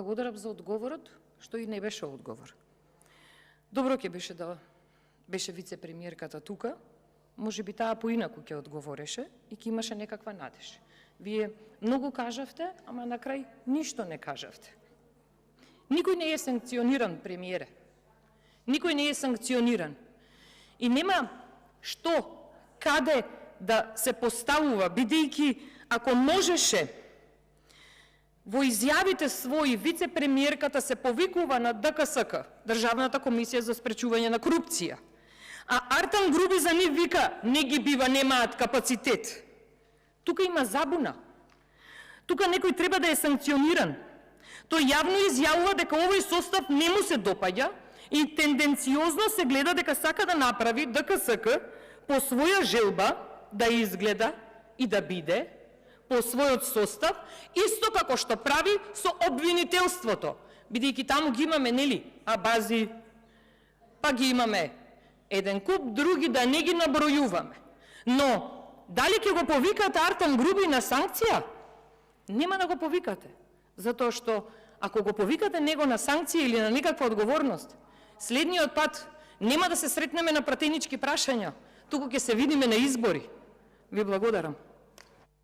благодарам за одговорот, што и не беше одговор. Добро ќе беше да беше вице-премиерката тука, може би таа поинаку ќе одговореше и ќе имаше некаква надеж. Вие многу кажавте, ама на крај ништо не кажавте. Никој не е санкциониран, премиере. Никој не е санкциониран. И нема што, каде да се поставува, бидејќи ако можеше во изјавите своји вице-премиерката се повикува на ДКСК, Државната комисија за спречување на корупција, а Артан Груби за нив вика не ги бива, немаат капацитет. Тука има забуна. Тука некој треба да е санкциониран. Тој јавно изјавува дека овој состав не му се допаѓа и тенденциозно се гледа дека сака да направи ДКСК по своја желба да изгледа и да биде по својот состав, исто како што прави со обвинителството, бидејќи таму ги имаме, нели, бази, па ги имаме еден куп, други да не ги набројуваме. Но, дали ќе го повикате Артан Груби на санкција? Нема да го повикате. Затоа што, ако го повикате него на санкција или на некаква одговорност, следниот пат нема да се сретнеме на пратенички прашања, туку ќе се видиме на избори. Ви благодарам.